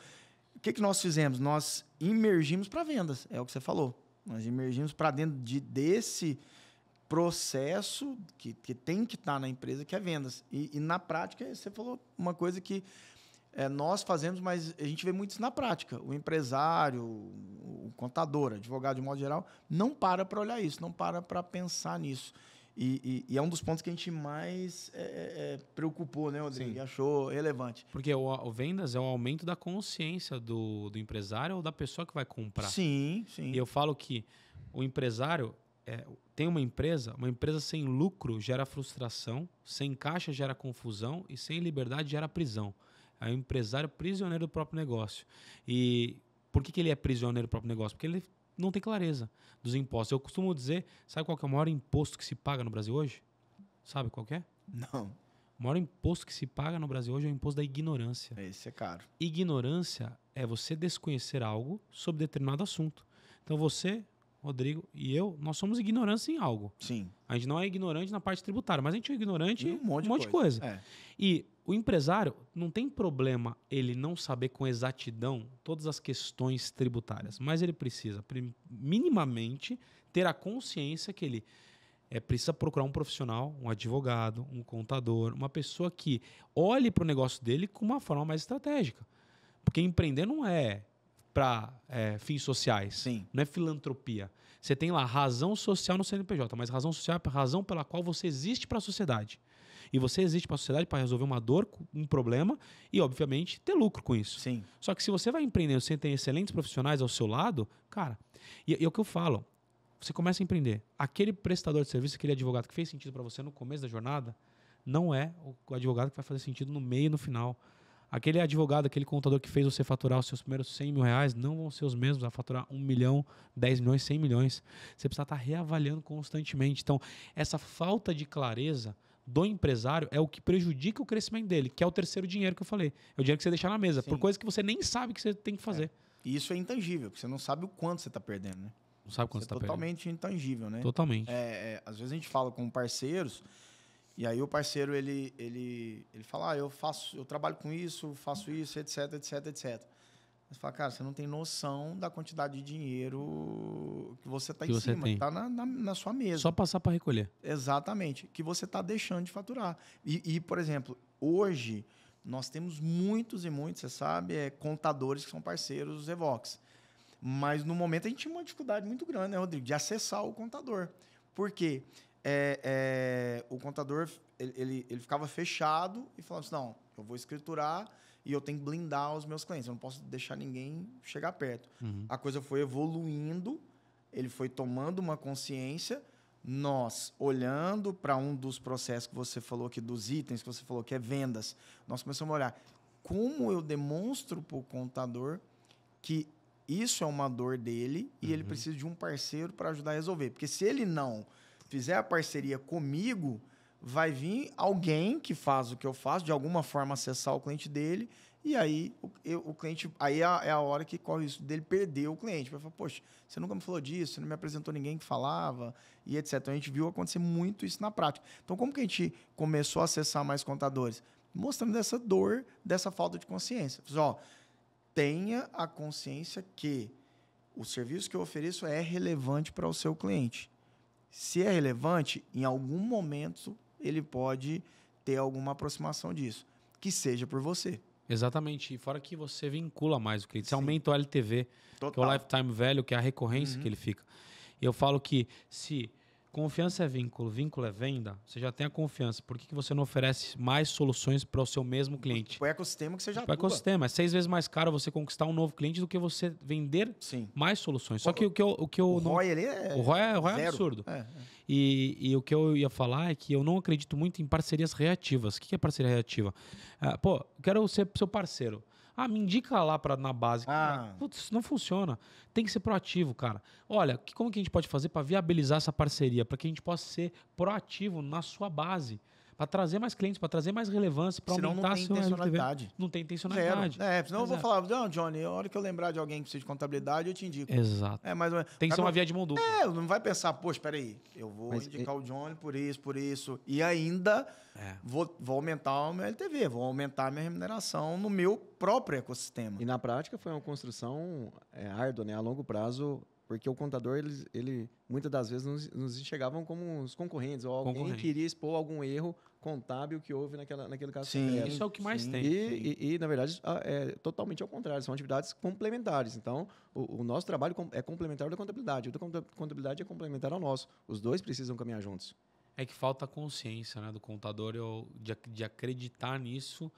o que nós fizemos? Nós imergimos para vendas, é o que você falou. Nós imergimos para dentro desse processo que tem que estar na empresa, que é vendas. E na prática, você falou uma coisa que nós fazemos, mas a gente vê muito isso na prática. O empresário, o contador, advogado de modo geral, não para olhar isso, não para pensar nisso. E é um dos pontos que a gente mais preocupou, né, Rodrigo? E achou relevante. Porque o vendas é o aumento da consciência do empresário ou da pessoa que vai comprar. Sim. E eu falo que o empresário tem uma empresa sem lucro gera frustração, sem caixa gera confusão e sem liberdade gera prisão. É um empresário prisioneiro do próprio negócio. E por que ele é prisioneiro do próprio negócio? Porque ele não tem clareza dos impostos. Eu costumo dizer, sabe qual que é o maior imposto que se paga no Brasil hoje? Sabe qual que é? Não. O maior imposto que se paga no Brasil hoje é o imposto da ignorância. Esse é caro. Ignorância é você desconhecer algo sobre determinado assunto. Então você, Rodrigo e eu, nós somos ignorantes em algo. Sim. A gente não é ignorante na parte tributária, mas a gente é ignorante em um monte de coisa. É. E o empresário não tem problema ele não saber com exatidão todas as questões tributárias, mas ele precisa minimamente ter a consciência que ele precisa procurar um profissional, um advogado, um contador, uma pessoa que olhe para o negócio dele com uma forma mais estratégica. Porque empreender não é para fins sociais, Sim. Não é filantropia. Você tem lá razão social no CNPJ, mas razão social é a razão pela qual você existe para a sociedade. E você existe para a sociedade para resolver uma dor, um problema e, obviamente, ter lucro com isso. Sim. Só que se você vai empreender, você tem excelentes profissionais ao seu lado, cara, e é o que eu falo, você começa a empreender. Aquele prestador de serviço, aquele advogado que fez sentido para você no começo da jornada, não é o advogado que vai fazer sentido no meio e no final. Aquele advogado, aquele contador que fez você faturar os seus primeiros 100 mil reais, não vão ser os mesmos a faturar 1 milhão, 10 milhões, 100 milhões. Você precisa estar reavaliando constantemente. Então, essa falta de clareza do empresário é o que prejudica o crescimento dele, que é o terceiro dinheiro que eu falei. É o dinheiro que você deixa na mesa, por coisas que você nem sabe que você tem que fazer. E isso é intangível, porque você não sabe o quanto você está perdendo, né? Não sabe quanto você está perdendo. É totalmente intangível, né? Totalmente. Às vezes a gente fala com parceiros, e aí o parceiro ele fala, eu trabalho com isso, faço isso, etc. Você fala, cara, você não tem noção da quantidade de dinheiro que você está em cima, que está na sua mesa. Só passar para recolher. Exatamente, que você está deixando de faturar. E, por exemplo, hoje Nós temos muitos e muitos, você sabe, contadores que são parceiros do Evox. Mas no momento a gente tinha uma dificuldade muito grande, né, Rodrigo, de acessar o contador. Por quê? O contador ele ficava fechado e falava assim, não, eu vou escriturar e eu tenho que blindar os meus clientes, eu não posso deixar ninguém chegar perto. A coisa foi evoluindo, ele foi tomando uma consciência, nós, olhando para um dos processos que você falou aqui, dos itens que você falou, que é vendas, nós começamos a olhar como eu demonstro para o contador que isso é uma dor dele e ele precisa de um parceiro para ajudar a resolver. Porque se ele não fizer a parceria comigo, vai vir alguém que faz o que eu faço, de alguma forma acessar o cliente dele, e aí o cliente, aí é a hora que corre isso dele perder o cliente. Vai falar, poxa, você nunca me falou disso, você não me apresentou ninguém que falava, e etc. Então a gente viu acontecer muito isso na prática. Então como que a gente começou a acessar mais contadores? Mostrando essa dor, dessa falta de consciência. Ó, tenha a consciência que o serviço que eu ofereço é relevante para o seu cliente. Se é relevante, em algum momento ele pode ter alguma aproximação disso, que seja por você. Exatamente. E fora que você vincula mais o cliente. Você Sim. aumenta o LTV, Total. que é o lifetime value, que é a recorrência que ele fica. E eu falo que se confiança é vínculo, vínculo é venda, você já tem a confiança. Por que você não oferece mais soluções para o seu mesmo cliente? O ecossistema que você já O ecossistema. É 6 vezes mais caro você conquistar um novo cliente do que você vender mais soluções. Só que o que eu o ROI ele o ROI é absurdo. E o que eu ia falar é que eu não acredito muito em parcerias reativas. O que é parceria reativa? Eu quero ser seu parceiro. Me indica lá na base. Putz, não funciona. Tem que ser proativo, cara. Olha, como que a gente pode fazer para viabilizar essa parceria? Para que a gente possa ser proativo na sua base. Para trazer mais clientes, para trazer mais relevância, para aumentar a sua intencionalidade. Não tem intencionalidade. Senão eu vou falar, não, Johnny, a hora que eu lembrar de alguém que precisa de contabilidade, eu te indico. Exato. Tem que ser uma via de mão dupla. Não vai pensar, poxa, peraí, eu vou indicar o Johnny por isso, e ainda vou aumentar o meu LTV, vou aumentar a minha remuneração no meu próprio ecossistema. E na prática foi uma construção árdua, né, a longo prazo, porque o contador, ele muitas das vezes nos enxergavam como os concorrentes, ou alguém queria expor algum erro contábil que houve naquele caso. Sim, isso é o que mais tem. E, na verdade, é totalmente ao contrário, são atividades complementares. Então, o nosso trabalho é complementar da contabilidade, o da contabilidade é complementar ao nosso. Os dois precisam caminhar juntos. É que falta consciência, né, do contador de acreditar nisso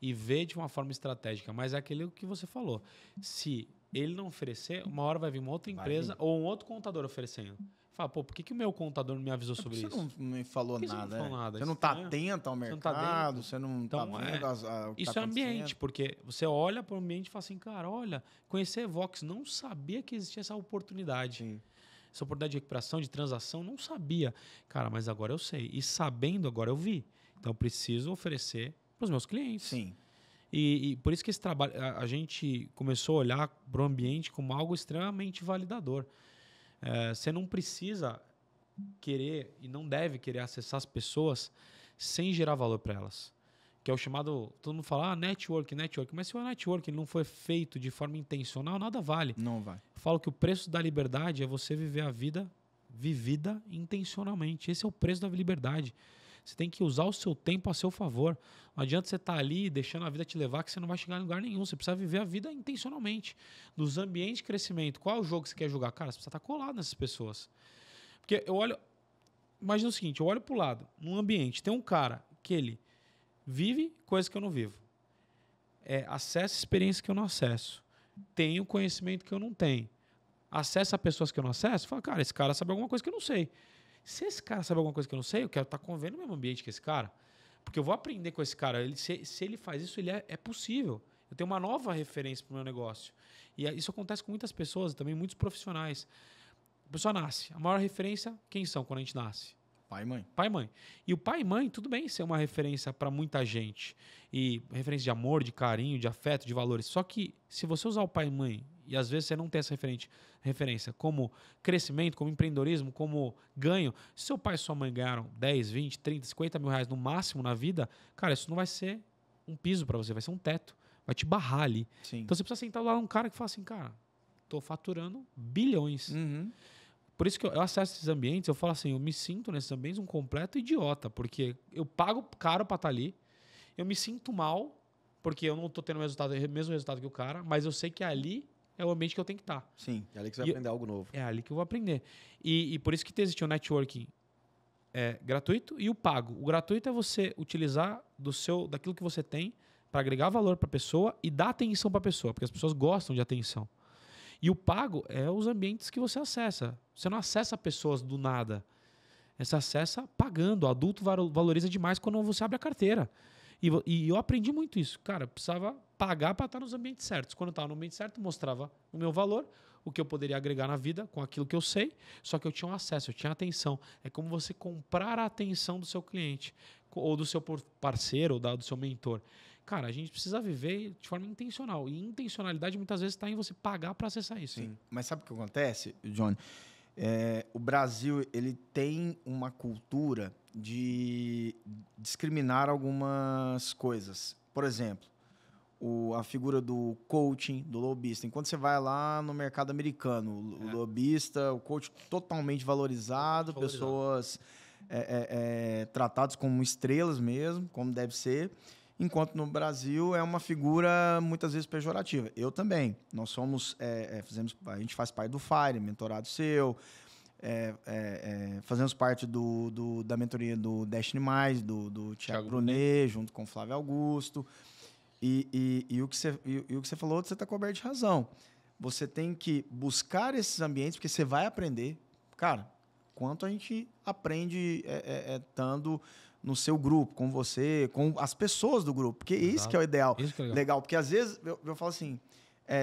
e ver de uma forma estratégica. Mas é aquilo que você falou. Se ele não oferecer, uma hora vai vir uma outra empresa ou um outro contador oferecendo. Fala, por que o meu contador não me avisou sobre isso? Você não me falou nada. Você não falou nada? Você não está atento ao mercado, você não está vendo o que isso é ambiente, porque você olha para o ambiente e fala assim, cara, olha, conhecer Evox, não sabia que existia essa oportunidade. Sim. Essa oportunidade de recuperação, de transação, não sabia. Cara, mas agora eu sei. E sabendo, agora eu vi. Então, eu preciso oferecer para os meus clientes. Sim. E por isso que esse trabalho, a gente começou a olhar para o ambiente como algo extremamente validador. Você não precisa querer e não deve querer acessar as pessoas sem gerar valor para elas. Que é o chamado, todo mundo fala, network. Mas se o network não foi feito de forma intencional, nada vale. Não vai. Eu falo que o preço da liberdade é você viver a vida vivida intencionalmente. Esse é o preço da liberdade. Você tem que usar o seu tempo a seu favor. Não adianta você estar ali deixando a vida te levar que você não vai chegar em lugar nenhum. Você precisa viver a vida intencionalmente. Nos ambientes de crescimento, qual é o jogo que você quer jogar? Cara, você precisa estar colado nessas pessoas. Porque eu olho... Imagina o seguinte, eu olho para o lado, num ambiente, tem um cara que ele vive coisas que eu não vivo. Acessa experiências que eu não acesso. Tenho conhecimento que eu não tenho. Acessa pessoas que eu não acesso. Fala, cara, esse cara sabe alguma coisa que eu não sei. Se esse cara sabe alguma coisa que eu não sei, eu quero estar convivendo no mesmo ambiente que esse cara. Porque eu vou aprender com esse cara. Se ele faz isso, ele é possível. Eu tenho uma nova referência para o meu negócio. E isso acontece com muitas pessoas, também muitos profissionais. A pessoa nasce. A maior referência, quem são quando a gente nasce? Pai e mãe. Pai e mãe. E o pai e mãe, tudo bem ser uma referência para muita gente. E referência de amor, de carinho, de afeto, de valores. Só que se você usar o pai e mãe, e às vezes você não tem essa referência como crescimento, como empreendedorismo, como ganho. Se seu pai e sua mãe ganharam 10, 20, 30, 50 mil reais no máximo na vida, cara, isso não vai ser um piso para você, vai ser um teto. Vai te barrar ali. Sim. Então você precisa sentar lá um cara que fala assim, cara, tô faturando bilhões. Por isso que eu acesso esses ambientes, eu falo assim, eu me sinto nesses ambientes um completo idiota, porque eu pago caro para estar ali, eu me sinto mal porque eu não tô tendo o mesmo resultado que o cara, mas eu sei que ali é o ambiente que eu tenho que estar. Sim. É ali que você vai aprender algo novo. É ali que eu vou aprender. E por isso que existe o networking gratuito e o pago. O gratuito é você utilizar daquilo que você tem para agregar valor para a pessoa e dar atenção para a pessoa, porque as pessoas gostam de atenção. E o pago é os ambientes que você acessa. Você não acessa pessoas do nada. Você acessa pagando. O adulto valoriza demais quando você abre a carteira. E eu aprendi muito isso. Cara, eu precisava pagar para estar nos ambientes certos. Quando eu estava no ambiente certo, mostrava o meu valor, o que eu poderia agregar na vida com aquilo que eu sei, só que eu tinha um acesso, eu tinha atenção. É como você comprar a atenção do seu cliente, ou do seu parceiro, ou do seu mentor. Cara, a gente precisa viver de forma intencional. E intencionalidade muitas vezes está em você pagar para acessar isso. Sim. Mas sabe o que acontece, Johnny? O Brasil ele tem uma cultura de discriminar algumas coisas. Por exemplo, a figura do coaching, do lobista. Enquanto você vai lá no mercado americano, o lobista, o coach totalmente valorizado, pessoas tratadas como estrelas mesmo, como deve ser. Enquanto no Brasil é uma figura muitas vezes pejorativa. Eu também. Nós somos, a gente faz parte do FIRE, mentorado seu, fazemos parte da mentoria do Destiny Mais, do Thiago Brunet, junto com o Flávio Augusto. E o que você falou, você está coberto de razão. Você tem que buscar esses ambientes, porque você vai aprender. Cara, quanto a gente aprende estando no seu grupo, com você, com as pessoas do grupo. Porque isso que é o ideal. Isso que é legal. Porque às vezes eu falo assim,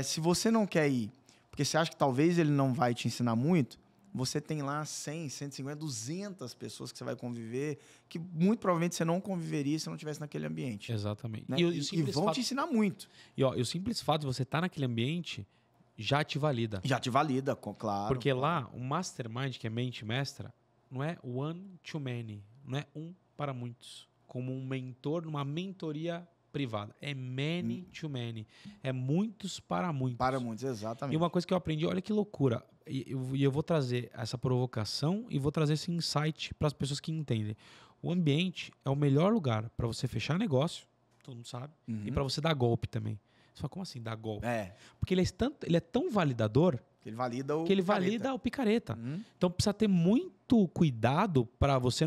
se você não quer ir, porque você acha que talvez ele não vai te ensinar muito, você tem lá 100, 150, 200 pessoas que você vai conviver, que muito provavelmente você não conviveria se não estivesse naquele ambiente. Exatamente. Né? E vão te ensinar muito. E o simples fato de você estar naquele ambiente já te valida. Já te valida, claro. Porque lá, o mastermind, que é mente mestra, não é one to many, não é um para muitos, como um mentor numa mentoria privada. É many to many. É muitos para muitos. Para muitos, exatamente. E uma coisa que eu aprendi, olha que loucura. E eu vou trazer essa provocação e vou trazer esse insight para as pessoas que entendem. O ambiente é o melhor lugar para você fechar negócio, todo mundo sabe, e para você dar golpe também. Você fala, como assim dar golpe? Porque ele é tão validador que ele valida o que ele valida o picareta. Então precisa ter muito cuidado para você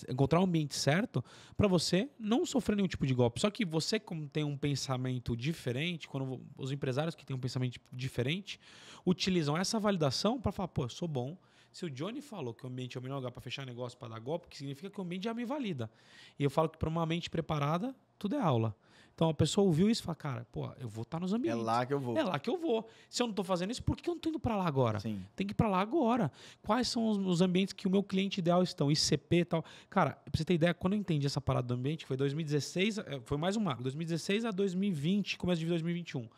encontrar um ambiente certo para você não sofrer nenhum tipo de golpe. Só que você, como tem um pensamento diferente, quando os empresários que têm um pensamento diferente utilizam essa validação para falar, pô, eu sou bom. Se o Johnny falou que o ambiente é o melhor lugar para fechar negócio, para dar golpe, que significa que o ambiente já me valida. E eu falo que para uma mente preparada, tudo é aula. Então a pessoa ouviu isso e fala, cara, pô, eu vou estar nos ambientes. É lá que eu vou. É lá que eu vou. Se eu não estou fazendo isso, por que eu não estou indo para lá agora? Sim. Tem que ir para lá agora. Quais são os ambientes que o meu cliente ideal estão? ICP e tal. Cara, pra você ter ideia, quando eu entendi essa parada do ambiente, foi 2016, foi mais um marco. 2016 a 2020, começo de 2021.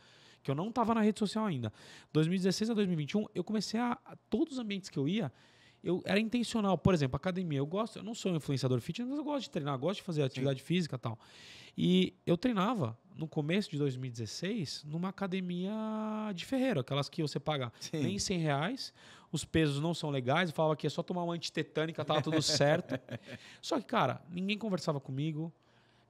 Que eu não estava na rede social ainda. 2016 a 2021, eu comecei todos os ambientes que eu ia, eu era intencional. Por exemplo, academia. Eu não sou um influenciador fitness, mas eu gosto de treinar, gosto de fazer atividade física e tal. E eu treinava, no começo de 2016, numa academia de ferreiro, aquelas que você paga nem R$100, os pesos não são legais, eu falava que é só tomar uma antitetânica, tava tudo certo. Só que, cara, ninguém conversava comigo,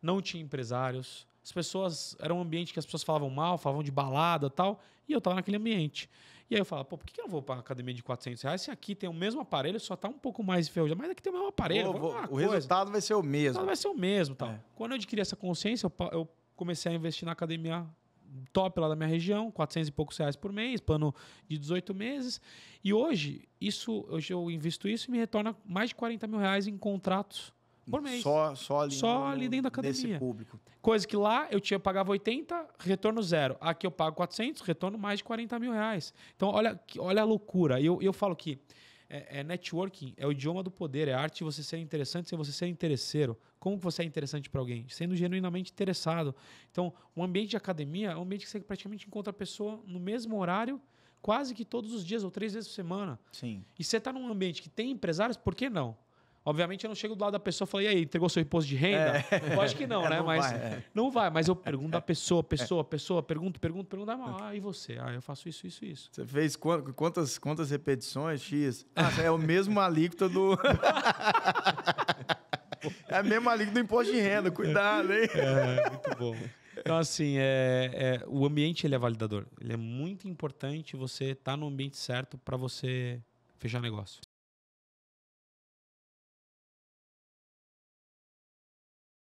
não tinha empresários, as pessoas, era um ambiente que as pessoas falavam mal, falavam de balada e tal, e eu tava naquele ambiente. E aí eu falava, pô, por que eu não vou para uma academia de R$400 se aqui tem o mesmo aparelho, só tá um pouco mais enferrujado, mas aqui tem o mesmo aparelho. O resultado vai ser o mesmo. O resultado vai ser o mesmo. Tal. Quando eu adquiri essa consciência, eu comecei a investir na academia top lá da minha região, R$400 e poucos por mês, plano de 18 meses. E hoje eu invisto isso e me retorna mais de R$40 mil em contratos por mês. Só ali dentro da academia. Desse público. Coisa que lá eu pagava 80, retorno 0. Aqui eu pago 400, retorno mais de R$40 mil. Então, olha a loucura. E eu falo que networking é o idioma do poder, é a arte de você ser interessante sem você ser interesseiro. Como que você é interessante para alguém? Sendo genuinamente interessado. Então, um ambiente de academia é um ambiente que você praticamente encontra a pessoa no mesmo horário, quase que todos os dias ou 3 vezes por semana. Sim. E você está num ambiente que tem empresários, por que não? Obviamente, eu não chego do lado da pessoa e falo, e aí, entregou seu imposto de renda? Lógico que não, né? Não vai, mas eu pergunto da pessoa, pergunto, e você? Eu faço isso. Você fez quantas repetições, X? É o mesmo alíquota do... É a mesma alíquota do imposto de renda, cuidado, hein? Muito bom. Então, assim, o ambiente ele é validador. Ele é muito importante você estar no ambiente certo para você fechar negócio.